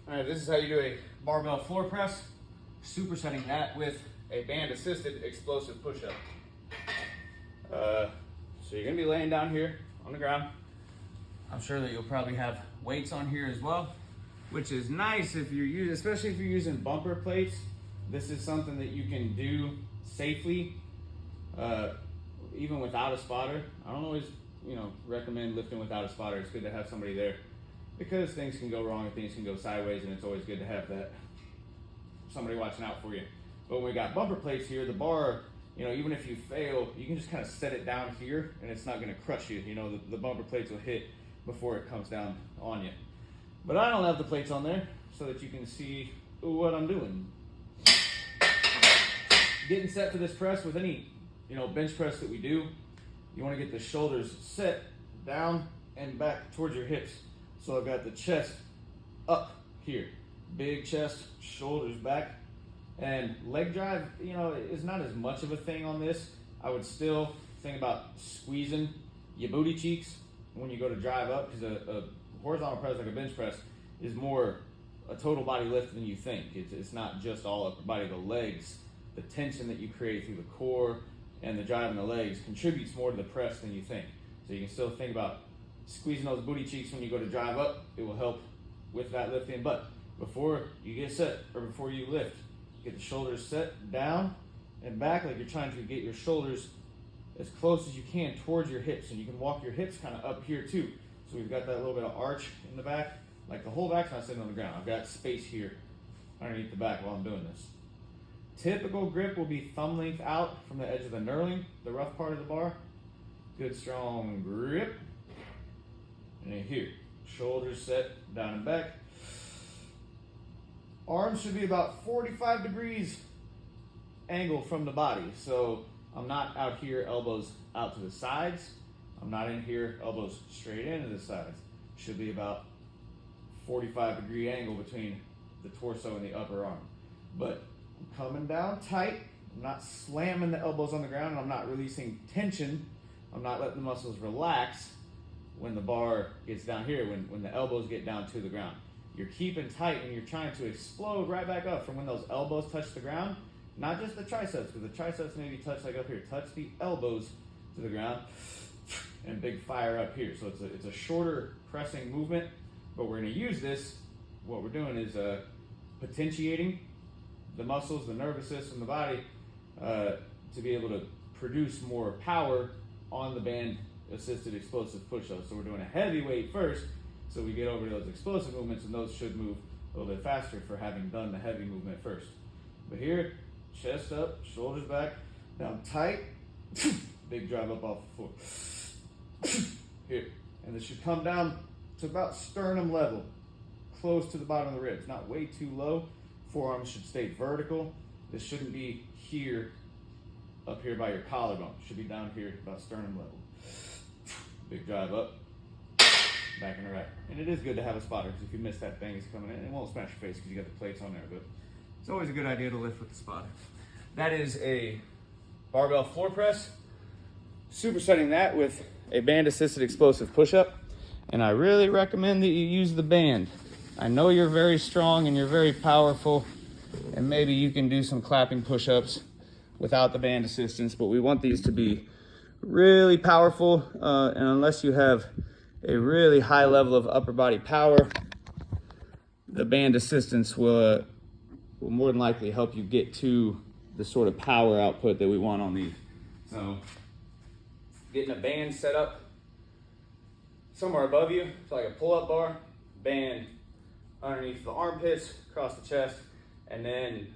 All right, this is how you do a barbell floor press, supersetting that with a band-assisted explosive push-up. So you're gonna be laying down here on the ground. I'm sure that you'll probably have weights on here as well, which is nice if you're using, especially if you're using bumper plates. This is something that you can do safely, even without a spotter. I don't always, recommend lifting without a spotter. It's good to have somebody there because things can go wrong and things can go sideways, and it's always good to have that somebody watching out for you. But when we got bumper plates here, the bar, even if you fail, you can just kind of set it down here and it's not gonna crush you. The bumper plates will hit before it comes down on you. But I don't have the plates on there so that you can see what I'm doing. Getting set for this press with any, bench press that we do, you wanna get the shoulders set down and back towards your hips. So I've got the chest up here, big chest, shoulders back, and leg drive, is not as much of a thing on this. I would still think about squeezing your booty cheeks when you go to drive up, because a horizontal press like a bench press is more a total body lift than you think. It's not just all upper body. The legs, the tension that you create through the core and the drive in the legs contributes more to the press than you think. So you can still think about squeezing those booty cheeks when you go to drive up. It will help with that lifting. But before you get set or before you lift, get the shoulders set down and back like you're trying to get your shoulders as close as you can towards your hips. And you can walk your hips kind of up here too. So we've got that little bit of arch in the back. Like the whole back's not sitting on the ground. I've got space here underneath the back while I'm doing this. Typical grip will be thumb length out from the edge of the knurling, the rough part of the bar. Good strong grip. And then here, shoulders set down and back. Arms should be about 45 degrees angle from the body. So I'm not out here, elbows out to the sides. I'm not in here, elbows straight into the sides. Should be about 45-degree angle between the torso and the upper arm. But I'm coming down tight. I'm not slamming the elbows on the ground, and I'm not releasing tension. I'm not letting the muscles relax when the bar gets down here, when the elbows get down to the ground. You're keeping tight and you're trying to explode right back up from when those elbows touch the ground. Not just the triceps, because the triceps maybe touch like up here. Touch the elbows to the ground and big fire up here. So it's a shorter pressing movement, but we're gonna use this. What we're doing is potentiating the muscles, the nervous system, the body, to be able to produce more power on the band-assisted explosive push-ups. So we're doing a heavy weight first, so we get over to those explosive movements, and those should move a little bit faster for having done the heavy movement first. But here, chest up, shoulders back, down tight, big drive up off the floor. Here, and this should come down to about sternum level, close to the bottom of the ribs, not way too low. Forearms should stay vertical. This shouldn't be here, up here by your collarbone. It should be down here about sternum level. Big drive up, back in the rack. And it is good to have a spotter, because if you miss that thing, it's coming in. It won't smash your face because you got the plates on there, but it's always a good idea to lift with the spotter. That is a barbell floor press, supersetting that with a band-assisted explosive push-up. And I really recommend that you use the band. I know you're very strong and you're very powerful, and maybe you can do some clapping push-ups without the band assistance, but we want these to be really powerful, and unless you have a really high level of upper body power, the band assistance will more than likely help you get to the sort of power output that we want on these. So getting a band set up somewhere above you, it's like a pull-up bar, band underneath the armpits, across the chest, and then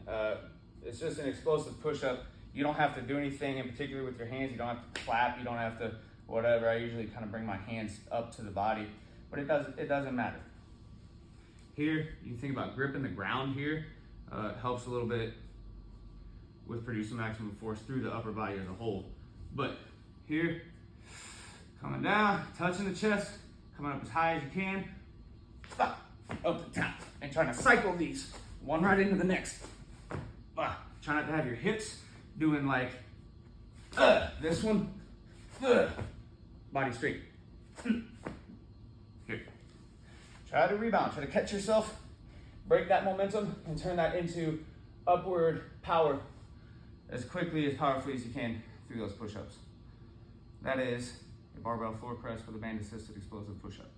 it's just an explosive push-up. You don't have to do anything in particular with your hands. You don't have to clap. You don't have to whatever. I usually kind of bring my hands up to the body, but it doesn't matter. Here, you can think about gripping the ground here. It helps a little bit with producing maximum force through the upper body as a whole. But here, coming down, touching the chest, coming up as high as you can, up the top, and trying to cycle these one right into the next. Try not to have your hips doing like this one, body straight. Here. Try to rebound, try to catch yourself break that momentum and turn that into upward power as quickly, as powerfully as you can through those push-ups. That is a barbell floor press with a band assisted explosive push-up.